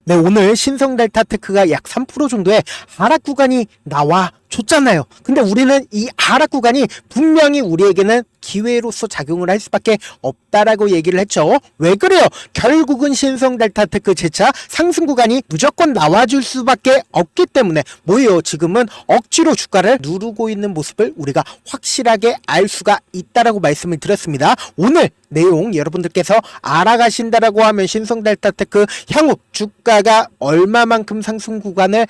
네, 오늘 신성델타테크가 약 3% 정도의 하락 구간이 나와줬잖아요. 근데 우리는 이 하락 구간이 분명히 우리에게는 기회로서 작용을 할 수밖에 없다라고 얘기를 했죠. 왜 그래요? 결국은 신성델타테크 재차 상승 구간이 무조건 나와줄 수밖에 없기 때문에 뭐예요? 지금은 억지로 주가를 누르고 있는 모습을 우리가 확실하게 알 수가 있다라고 말씀을 드렸습니다. 오늘 내용 여러분들께서 알아가신다라고 하면 신성델타테크 향후 주가가 얼마만큼 상승 구간을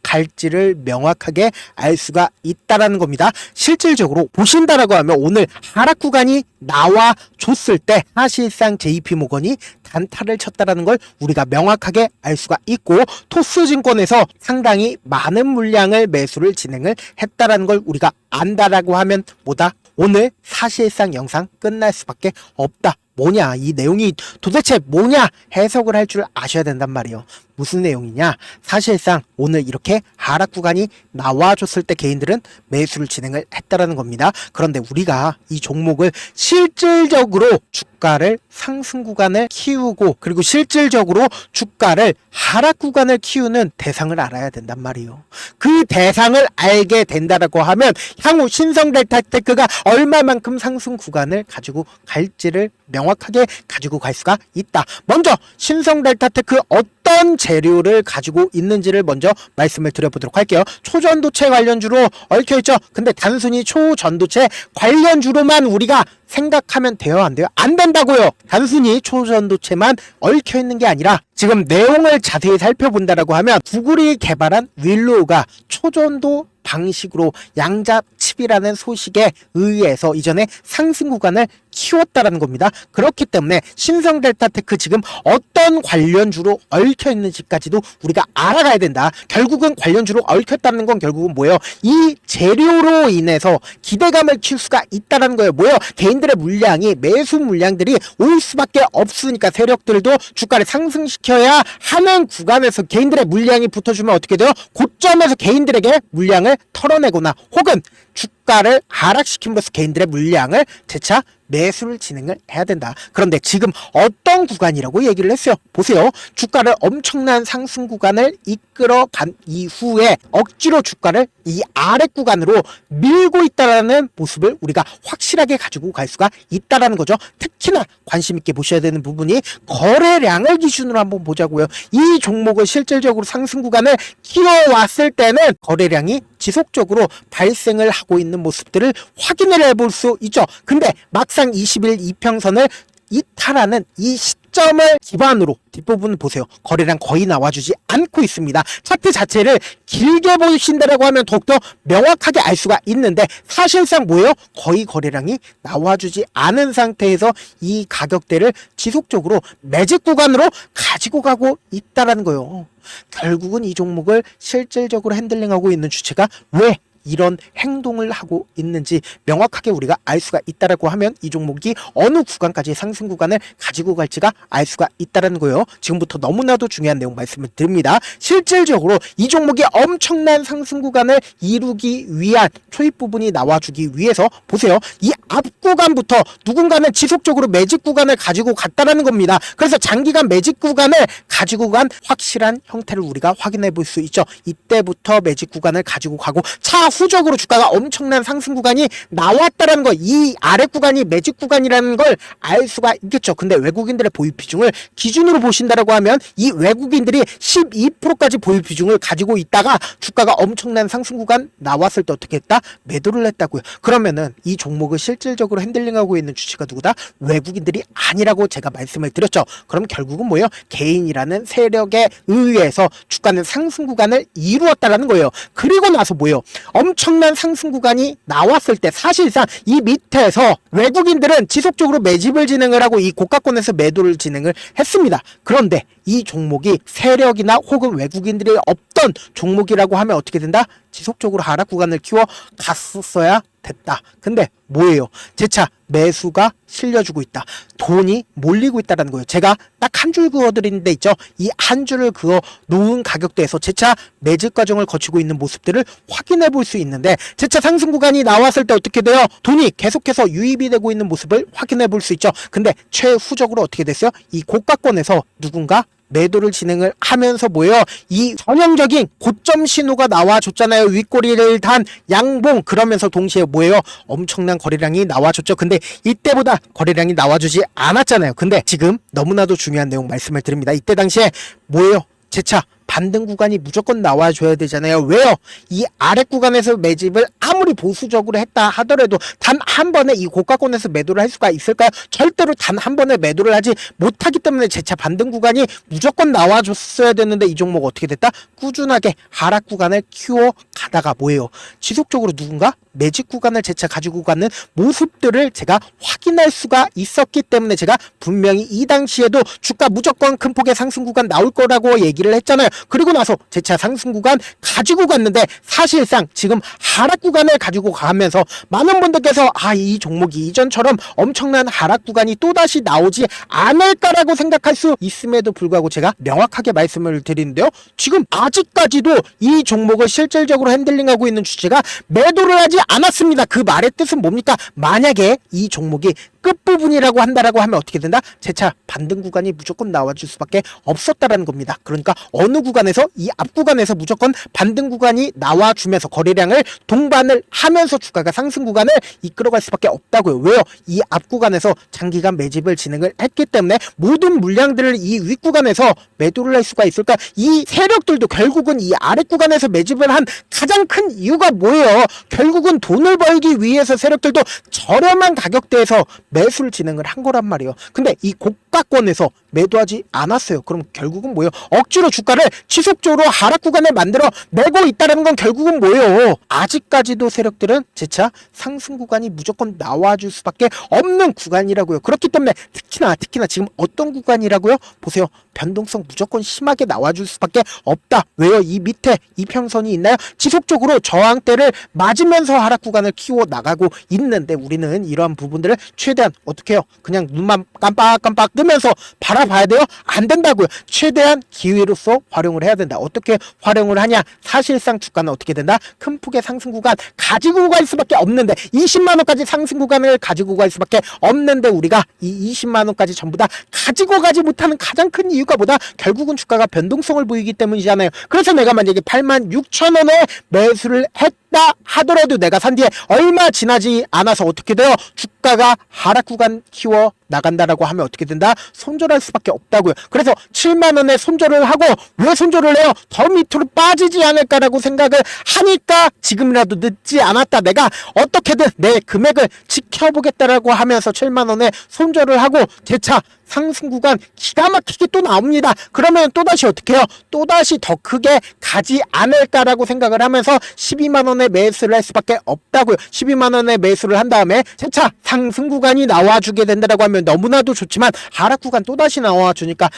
갈지를 명확하게 알 수가 있다라는 겁니다. 실질적으로 보신다라고 하면 오늘 하락 구간이 나와줬을 때 사실상 JP모건이 단타를 쳤다라는 걸 우리가 명확하게 알 수가 있고 토스증권에서 상당히 많은 물량을 매수를 진행을 했다라는 걸 우리가 안다라고 하면 뭐다? 오늘 사실상 영상 끝날 수밖에 없다. 뭐냐? 이 내용이 도대체 뭐냐? 해석을 할 줄 아셔야 된단 말이에요. 무슨 내용이냐? 사실상 오늘 이렇게 하락 구간이 나와줬을 때 개인들은 매수를 진행을 했다라는 겁니다. 그런데 우리가 이 종목을 실질적으로 주가를 상승 구간을 키우고 그리고 실질적으로 주가를 하락 구간을 키우는 대상을 알아야 된단 말이에요. 그 대상을 알게 된다라고 하면 향후 신성델타테크가 얼마만큼 상승 구간을 가지고 갈지를 명확하게 가지고 갈 수가 있다. 먼저 신성델타테크 어떤 재료를 가지고 있는지를 먼저 말씀을 드려보도록 할게요. 초전도체 관련주로 얽혀있죠. 근데 단순히 초전도체 관련주로만 우리가 생각하면 돼요? 안 돼요? 안 된다고요. 단순히 초전도체만 얽혀있는 게 아니라 지금 내용을 자세히 살펴본다라고 하면 구글이 개발한 윌로우가 초전도 방식으로 양자칩이라는 소식에 의해서 이전에 상승 구간을 키웠다라는 겁니다. 그렇기 때문에 신성델타테크 지금 어떤 관련주로 얽혀 있는지까지도 우리가 알아가야 된다. 결국은 관련주로 얽혔다는 건 결국은 뭐예요? 이 재료로 인해서 기대감을 키울 수가 있다는 거예요. 뭐예요? 개인들의 물량이 매수 물량들이 올 수밖에 없으니까 세력들도 주가를 상승시켜야 하는 구간에서 개인들의 물량이 붙어주면 어떻게 돼요? 고점에서 개인들에게 물량을 털어내거나 혹은 주가를 하락시킴으로써 개인들의 물량을 재차 매수를 진행을 해야 된다. 그런데 지금 어떤 구간이라고 얘기를 했어요. 보세요. 주가를 엄청난 상승 구간을 이끌어 간 이후에 억지로 주가를 이 아래 구간으로 밀고 있다라는 모습을 우리가 확실하게 가지고 갈 수가 있다라는 거죠. 특히나 관심 있게 보셔야 되는 부분이 거래량을 기준으로 한번 보자고요. 이 종목을 실질적으로 상승 구간을 키워왔을 때는 거래량이 지속적으로 발생을 하고 있는 모습들을 확인을 해볼 수 있죠. 근데 막상 20일 이평선을 이탈하는 이 시점을 기반으로 뒷부분을 보세요. 거래량 거의 나와주지 않고 있습니다. 차트 자체를 길게 보신다라고 하면 더욱더 명확하게 알 수가 있는데 사실상 뭐예요? 거의 거래량이 나와주지 않은 상태에서 이 가격대를 지속적으로 매집 구간으로 가지고 가고 있다라는 거예요. 결국은 이 종목을 실질적으로 핸들링하고 있는 주체가 왜 이런 행동을 하고 있는지 명확하게 우리가 알 수가 있다라고 하면 이 종목이 어느 구간까지 상승 구간을 가지고 갈지가 알 수가 있다라는 거예요. 지금부터 너무나도 중요한 내용 말씀을 드립니다. 실질적으로 이 종목이 엄청난 상승 구간을 이루기 위한 초입 부분이 나와주기 위해서 보세요. 이 앞 구간부터 누군가는 지속적으로 매집 구간을 가지고 갔다라는 겁니다. 그래서 장기간 매집 구간을 가지고 간 확실한 형태를 우리가 확인해 볼 수 있죠. 이때부터 매집 구간을 가지고 가고 차후적으로 주가가 엄청난 상승 구간이 나왔다라는 거, 이 아래 구간이 매집 구간이라는 걸 알 수가 있겠죠. 근데 외국인들의 보유 비중을 기준으로 보신다라고 하면 이 외국인들이 12%까지 보유 비중을 가지고 있다가 주가가 엄청난 상승 구간 나왔을 때 어떻게 했다? 매도를 했다고요. 그러면은 이 종목을 실질적으로 핸들링하고 있는 주체가 누구다? 외국인들이 아니라고 제가 말씀을 드렸죠. 그럼 결국은 뭐예요? 개인이라는 세력에 의해서 주가는 상승 구간을 이루었다라는 거예요. 그리고 나서 뭐예요? 엄청난 상승 구간이 나왔을 때 사실상 이 밑에서 외국인들은 지속적으로 매집을 진행을 하고 이 고가권에서 매도를 진행을 했습니다. 그런데 이 종목이 세력이나 혹은 외국인들이 없던 종목이라고 하면 어떻게 된다? 지속적으로 하락 구간을 키워 갔었어야 됐다. 근데 뭐예요? 재차 매수가 실려주고 있다. 돈이 몰리고 있다는 거예요. 제가 딱 한 줄 그어드리는 데 있죠. 이 한 줄을 그어 놓은 가격대에서 재차 매집 과정을 거치고 있는 모습들을 확인해 볼 수 있는데 재차 상승 구간이 나왔을 때 어떻게 돼요? 돈이 계속해서 유입이 되고 있는 모습을 확인해 볼 수 있죠. 근데 최후적으로 어떻게 됐어요? 이 고가권에서 누군가 매도를 진행을 하면서 뭐예요? 이 전형적인 고점 신호가 나와줬잖아요. 윗꼬리를 단 양봉. 그러면서 동시에 뭐예요? 엄청난 거래량이 나와줬죠. 근데 이때보다 거래량이 나와주지 않았잖아요. 근데 지금 너무나도 중요한 내용 말씀을 드립니다. 이때 당시에 뭐예요? 재차 반등 구간이 무조건 나와줘야 되잖아요. 왜요? 이 아래 구간에서 매집을 아무리 보수적으로 했다 하더라도 단 한 번에 이 고가권에서 매도를 할 수가 있을까요? 절대로 단 한 번에 매도를 하지 못하기 때문에 재차 반등 구간이 무조건 나와줬어야 되는데 이 종목 어떻게 됐다? 꾸준하게 하락 구간을 키워가다가 뭐예요? 지속적으로 누군가 매집 구간을 재차 가지고 가는 모습들을 제가 확인할 수가 있었기 때문에 제가 분명히 이 당시에도 주가 무조건 큰 폭의 상승 구간 나올 거라고 얘기를 했잖아요. 그리고 나서 재차 상승 구간 가지고 갔는데 사실상 지금 하락 구간을 가지고 가면서 많은 분들께서 이 종목이 이전처럼 엄청난 하락 구간이 또다시 나오지 않을까라고 생각할 수 있음에도 불구하고 제가 명확하게 말씀을 드리는데요. 지금 아직까지도 이 종목을 실질적으로 핸들링하고 있는 주체가 매도를 하지 않았습니다. 그 말의 뜻은 뭡니까? 만약에 이 종목이 끝부분이라고 한다라고 하면 어떻게 된다? 재차 반등 구간이 무조건 나와줄 수밖에 없었다라는 겁니다. 그러니까 어느 구간에서 이 앞 구간에서 무조건 반등 구간이 나와주면서 거래량을 동반을 하면서 주가가 상승 구간을 이끌어갈 수밖에 없다고요. 왜요? 이 앞 구간에서 장기간 매집을 진행을 했기 때문에 모든 물량들을 이 윗 구간에서 매도를 할 수가 있을까? 이 세력들도 결국은 이 아래 구간에서 매집을 한 가장 큰 이유가 뭐예요? 결국은 돈을 벌기 위해서 세력들도 저렴한 가격대에서 매수를 진행을 한 거란 말이에요. 근데 이 고가권에서 매도하지 않았어요. 그럼 결국은 뭐예요? 억지로 주가를 지속적으로 하락 구간을 만들어 내고 있다는 건 결국은 뭐예요? 아직까지도 세력들은 재차 상승 구간이 무조건 나와줄 수밖에 없는 구간이라고요. 그렇기 때문에 특히나 지금 어떤 구간이라고요? 보세요. 변동성 무조건 심하게 나와줄 수밖에 없다. 왜요? 이 밑에 이평선이 있나요? 지속적으로 저항대를 맞으면서 하락 구간을 키워 나가고 있는데 우리는 이러한 부분들을 최대한 어떻게 해요? 그냥 눈만 깜빡깜빡 뜨면서 바라봐야 돼요? 안 된다고요. 최대한 기회로서 활용을 해야 된다. 어떻게 활용을 하냐? 사실상 주가는 어떻게 된다? 큰 폭의 상승 구간 가지고 갈 수밖에 없는데 20만원까지 상승 구간을 가지고 갈 수밖에 없는데 우리가 이 20만원까지 전부 다 가지고 가지 못하는 가장 큰 이유가 뭐다? 결국은 주가가 변동성을 보이기 때문이잖아요. 그래서 내가 만약에 86,000원에 매수를 했다 하더라도 내가 산 뒤에 얼마 지나지 않아서 어떻게 돼요? 주가가 하락 구간 키워 나간다라고 하면 어떻게 된다? 손절할 수밖에 없다고요. 그래서 7만원에 손절을 하고 왜 손절을 해요? 더 밑으로 빠지지 않을까라고 생각을 하니까 지금이라도 늦지 않았다. 내가 어떻게든 내 금액을 지켜보겠다라고 하면서 7만원에 손절을 하고 재차 상승 구간 기가 막히게 또 나옵니다. 그러면 또다시 어떻게 해요? 또다시 더 크게 가지 않을까라고 생각을 하면서 12만원에 매수를 할 수밖에 없다고요. 12만원에 매수를 한 다음에 재차 상승 구간이 나와주게 된다라고 하면 너무나도 좋지만 하락 구간 또다시 나와주니까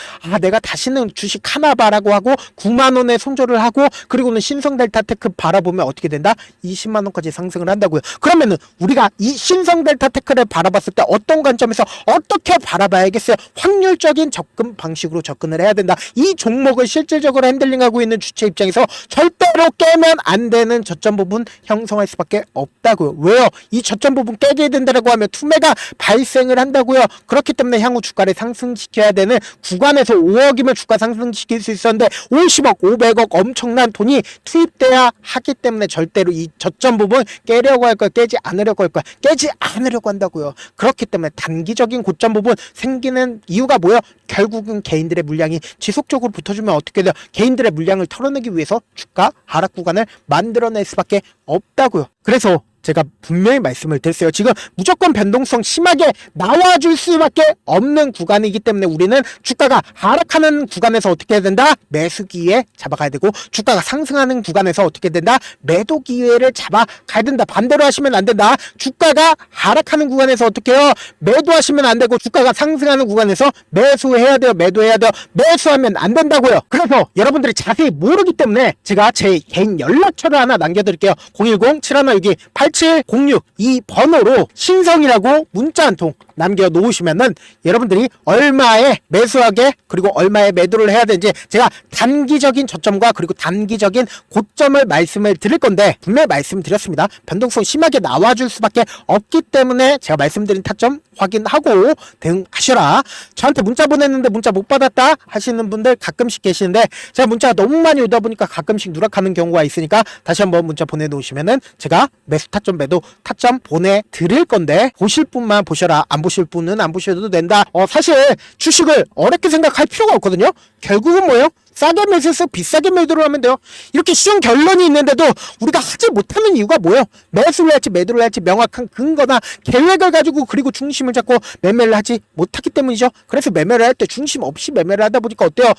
내가 다시는 주식 하나봐라고 하고 9만원에 손절을 하고 그리고는 신성델타테크 바라보면 어떻게 된다? 20만원까지 상승을 한다고요. 그러면은 우리가 이 신성델타테크를 바라봤을 때 어떤 관점에서 어떻게 바라봐야겠어요? 확률적인 접근 방식으로 접근을 해야 된다. 이 종목을 실질적으로 핸들링하고 있는 주체 입장에서 절대로 깨면 안 되는 저점 부분 형성할 수밖에 없다고요. 왜요? 이 저점 부분 깨게 된다고 하면 투매가 발생을 한다고요. 그렇기 때문에 향후 주가를 상승시켜야 되는 구간에서 5억이면 주가 상승시킬 수 있었는데 50억, 500억 엄청난 돈이 투입돼야 하기 때문에 절대로 이 저점 부분 깨려고 할 거야, 깨지 않으려고 할 거야, 깨지 않으려고 한다고요. 그렇기 때문에 단기적인 고점 부분 생기는 이유가 뭐야? 결국은 개인들의 물량이 지속적으로 붙어주면 어떻게 돼요? 개인들의 물량을 털어내기 위해서 주가 하락 구간을 만들어낼 수밖에 없다고요. 그래서 제가 분명히 말씀을 드렸어요. 지금 무조건 변동성 심하게 나와줄 수밖에 없는 구간이기 때문에 우리는 주가가 하락하는 구간에서 어떻게 해야 된다? 매수 기회 잡아가야 되고 주가가 상승하는 구간에서 어떻게 된다? 매도 기회를 잡아가야 된다. 반대로 하시면 안 된다. 주가가 하락하는 구간에서 어떻게 해요? 매도하시면 안 되고 주가가 상승하는 구간에서 매수해야 돼요. 매도해야 돼요. 매수하면 안 된다고요. 그래서 여러분들이 자세히 모르기 때문에 제가 제 개인 연락처를 하나 남겨드릴게요. 010-7162-8706 이 번호로 신성이라고 문자 한 통 남겨놓으시면은 여러분들이 얼마에 매수하게 그리고 얼마에 매도를 해야 되는지 제가 단기적인 저점과 그리고 단기적인 고점을 말씀을 드릴 건데, 분명히 말씀드렸습니다. 변동성 심하게 나와줄 수밖에 없기 때문에 제가 말씀드린 타점 확인하고 대응하셔라. 저한테 문자 보냈는데 문자 못 받았다 하시는 분들 가끔씩 계시는데, 제가 문자가 너무 많이 오다 보니까 가끔씩 누락하는 경우가 있으니까 다시 한번 문자 보내놓으시면은 제가 매수 타점 매도 타점 보내드릴 건데, 보실 분만 보셔라. 안 보실 분은 안 보셔도 된다. 사실 주식을 어렵게 생각할 필요가 없거든요. 결국은 뭐예요? 싸게 매수해서 비싸게 매도를 하면 돼요. 이렇게 쉬운 결론이 있는데도 우리가 하지 못하는 이유가 뭐예요? 매수를 할지 매도를 할지 명확한 근거나 계획을 가지고 그리고 중심을 잡고 매매를 하지 못하기 때문이죠. 그래서 매매를 할 때 중심 없이 매매를 하다 보니까 어때요?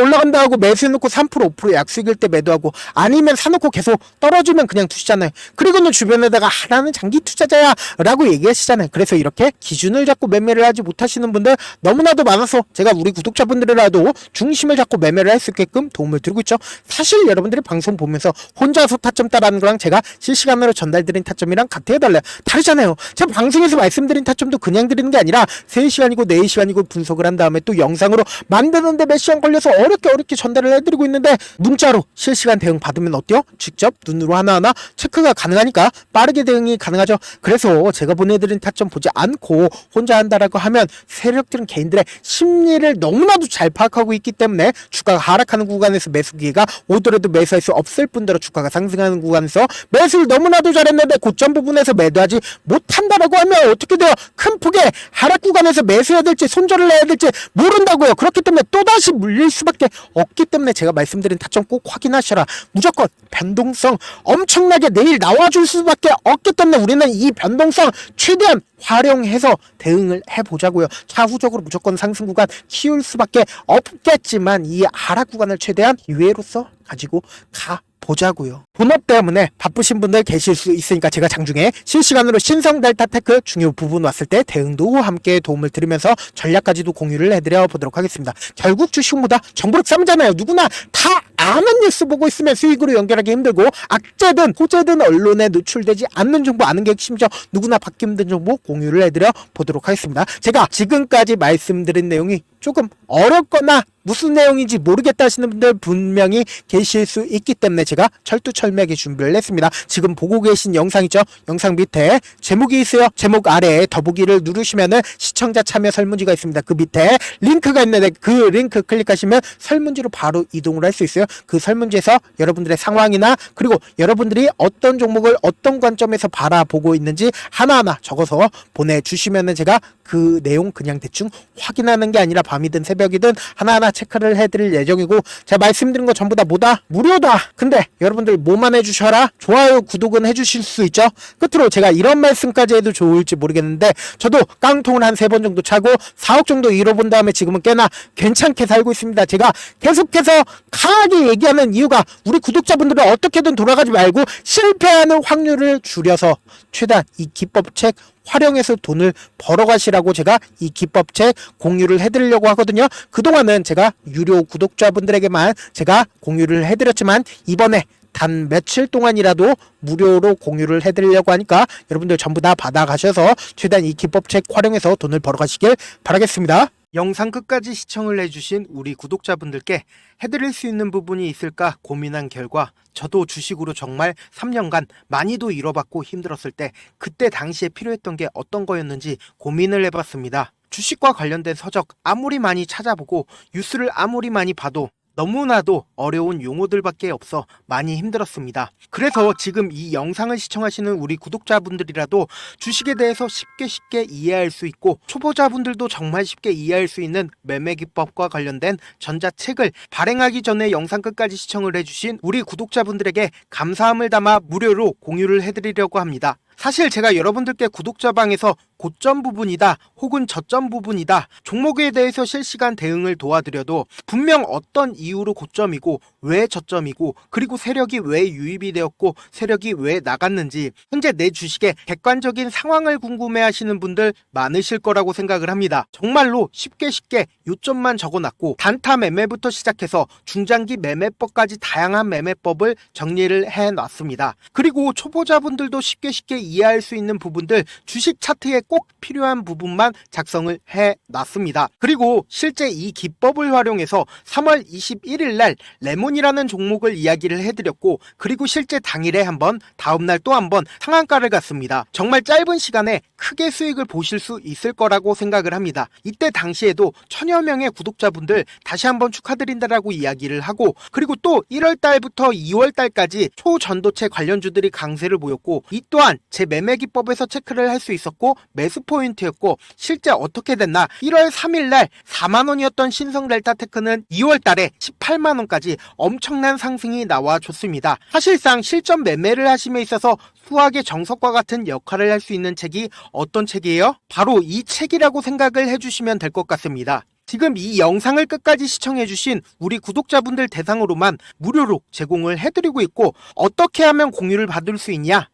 올라간다 하고 매수해놓고 3% 5% 약수익일 때 매도하고, 아니면 사놓고 계속 떨어지면 그냥 두시잖아요. 그리고는 주변에다가 하나는 장기 투자자야 라고 얘기하시잖아요. 그래서 이렇게 기준을 잡고 매매를 하지 못하시는 분들 너무나도 많아서 제가 우리 구독자분들이라도 중심을 잡고 매매를 할 수 있게끔 도움을 드리고 있죠. 사실 여러분들이 방송 보면서 혼자서 타점 따라하는 거랑 제가 실시간으로 전달드린 타점이랑 같아요, 달라요? 다르잖아요. 제가 방송에서 말씀드린 타점도 그냥 드리는 게 아니라 3시간이고 4시간이고 분석을 한 다음에 또 영상으로 만드는데 몇 시간 걸려서 어렵게 전달을 해드리고 있는데, 문자로 실시간 대응 받으면 어때요? 직접 눈으로 하나하나 체크가 가능하니까 빠르게 대응이 가능하죠. 그래서 제가 보내드린 타점 보지 않고 혼자 한다라고 하면 세력들은 개인들의 심리를 너무나도 잘 파악하고 있기 때문에 주가가 하락하는 구간에서 매수 기회가 오더라도 매수할 수 없을 뿐더러 주가가 상승하는 구간에서 매수를 너무나도 잘했는데 고점 부분에서 매도하지 못한다라고 하면 어떻게 돼요? 큰 폭의 하락 구간에서 매수해야 될지 손절을 해야 될지 모른다고요. 그렇기 때문에 또다시 물릴 수밖에 없기 때문에 제가 말씀드린 타점 꼭 확인하셔라. 무조건 변동성 엄청나게 내일 나와줄 수밖에 없기 때문에 우리는 이 변동성 최대한 활용해서 대응을 해보자고요. 차후적으로 무조건 상승 구간 키울 수밖에 없겠지만 이 하락 구간을 최대한 기회로서 가지고 보자고요. 본업 때문에 바쁘신 분들 계실 수 있으니까 제가 장중에 실시간으로 신성 델타 테크 중요 부분 왔을 때 대응도 함께 도움을 드리면서 전략까지도 공유를 해드려 보도록 하겠습니다. 결국 주식보다 정보력 싸움이잖아요. 누구나 다 아는 뉴스 보고 있으면 수익으로 연결하기 힘들고, 악재든 호재든 언론에 노출되지 않는 정보 아는 게 핵심이죠. 누구나 받기 힘든 정보 공유를 해드려 보도록 하겠습니다. 제가 지금까지 말씀드린 내용이 조금 어렵거나 무슨 내용인지 모르겠다 하시는 분들 분명히 계실 수 있기 때문에 제가 철두철미하게 준비를 했습니다. 지금 보고 계신 영상 있죠? 영상 밑에 제목이 있어요. 제목 아래에 더보기를 누르시면은 시청자 참여 설문지가 있습니다. 그 밑에 링크가 있는데 그 링크 클릭하시면 설문지로 바로 이동을 할 수 있어요. 그 설문지에서 여러분들의 상황이나 그리고 여러분들이 어떤 종목을 어떤 관점에서 바라보고 있는지 하나하나 적어서 보내주시면은 제가 그 내용 그냥 대충 확인하는 게 아니라 밤이든 새벽이든 하나하나 체크를 해드릴 예정이고, 제가 말씀드린 거 전부 다 뭐다? 무료다! 근데 여러분들 뭐만 해주셔라? 좋아요, 구독은 해주실 수 있죠? 끝으로 제가 이런 말씀까지 해도 좋을지 모르겠는데, 저도 깡통을 한 3번 정도 차고 4억 정도 잃어본 다음에 지금은 꽤나 괜찮게 살고 있습니다. 제가 계속해서 강하게 얘기하는 이유가 우리 구독자분들은 어떻게든 돌아가지 말고 실패하는 확률을 줄여서 최대한 이 기법책 활용해서 돈을 벌어가시라고 제가 이 기법책 공유를 해드리려고 하거든요. 그동안은 제가 유료 구독자분들에게만 제가 공유를 해드렸지만 이번에 단 며칠 동안이라도 무료로 공유를 해드리려고 하니까 여러분들 전부 다 받아가셔서 최대한 이 기법책 활용해서 돈을 벌어가시길 바라겠습니다. 영상 끝까지 시청을 해주신 우리 구독자분들께 해드릴 수 있는 부분이 있을까 고민한 결과, 저도 주식으로 정말 3년간 많이도 잃어봤고 힘들었을 때 그때 당시에 필요했던 게 어떤 거였는지 고민을 해봤습니다. 주식과 관련된 서적 아무리 많이 찾아보고 뉴스를 아무리 많이 봐도 너무나도 어려운 용어들밖에 없어 많이 힘들었습니다. 그래서 지금 이 영상을 시청하시는 우리 구독자분들이라도 주식에 대해서 쉽게 이해할 수 있고, 초보자분들도 정말 쉽게 이해할 수 있는 매매 기법과 관련된 전자책을 발행하기 전에 영상 끝까지 시청을 해주신 우리 구독자분들에게 감사함을 담아 무료로 공유를 해드리려고 합니다. 사실 제가 여러분들께 구독자방에서 고점 부분이다 혹은 저점 부분이다 종목에 대해서 실시간 대응을 도와드려도 분명 어떤 이유로 고점이고 왜 저점이고 그리고 세력이 왜 유입이 되었고 세력이 왜 나갔는지 현재 내 주식의 객관적인 상황을 궁금해하시는 분들 많으실 거라고 생각을 합니다. 정말로 쉽게 요점만 적어놨고 단타 매매부터 시작해서 중장기 매매법까지 다양한 매매법을 정리를 해놨습니다. 그리고 초보자분들도 쉽게 이해할 수 있는 부분들 주식 차트에 꼭 필요한 부분만 작성을 해놨습니다. 그리고 실제 이 기법을 활용해서 3월 21일 날 레몬이라는 종목을 이야기를 해드렸고, 그리고 실제 당일에 한번, 다음날 또 한번 상한가를 갔습니다. 정말 짧은 시간에 크게 수익을 보실 수 있을 거라고 생각을 합니다. 이때 당시에도 1000여 명의 구독자분들 다시 한번 축하드린다라고 이야기를 하고, 그리고 또 1월 달부터 2월 달까지 초전도체 관련주들이 강세를 보였고, 이 또한 제 매매 기법에서 체크를 할 수 있었고 매수 포인트였고, 실제 어떻게 됐나, 1월 3일 날 4만원이었던 신성델타테크는 2월 달에 18만원까지 엄청난 상승이 나와줬습니다. 사실상 실전 매매를 하심에 있어서 수학의 정석과 같은 역할을 할 수 있는 책이 어떤 책이에요? 바로 이 책이라고 생각을 해주시면 될 것 같습니다. 지금 이 영상을 끝까지 시청해주신 우리 구독자분들 대상으로만 무료로 제공을 해드리고 있고, 어떻게 하면 공유를 받을 수 있냐?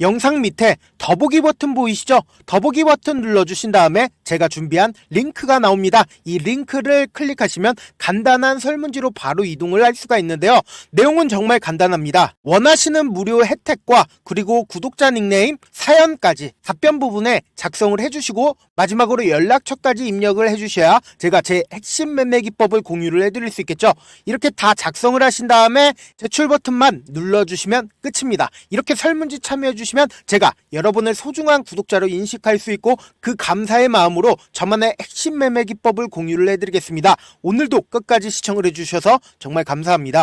영상 밑에 더보기 버튼 보이시죠? 더보기 버튼 눌러주신 다음에 제가 준비한 링크가 나옵니다. 이 링크를 클릭하시면 간단한 설문지로 바로 이동을 할 수가 있는데요. 내용은 정말 간단합니다. 원하시는 무료 혜택과 그리고 구독자 닉네임, 사연까지 답변 부분에 작성을 해주시고, 마지막으로 연락처까지 입력을 해주셔야 제가 제 핵심 매매 기법을 공유를 해드릴 수 있겠죠. 이렇게 다 작성을 하신 다음에 제출 버튼만 눌러주시면 끝입니다. 이렇게 설문지 참여해주시면 제가 여러분을 소중한 구독자로 인식할 수 있고, 그 감사의 마음으로 저만의 핵심 매매 기법을 공유를 해드리겠습니다. 오늘도 끝까지 시청을 해주셔서 정말 감사합니다.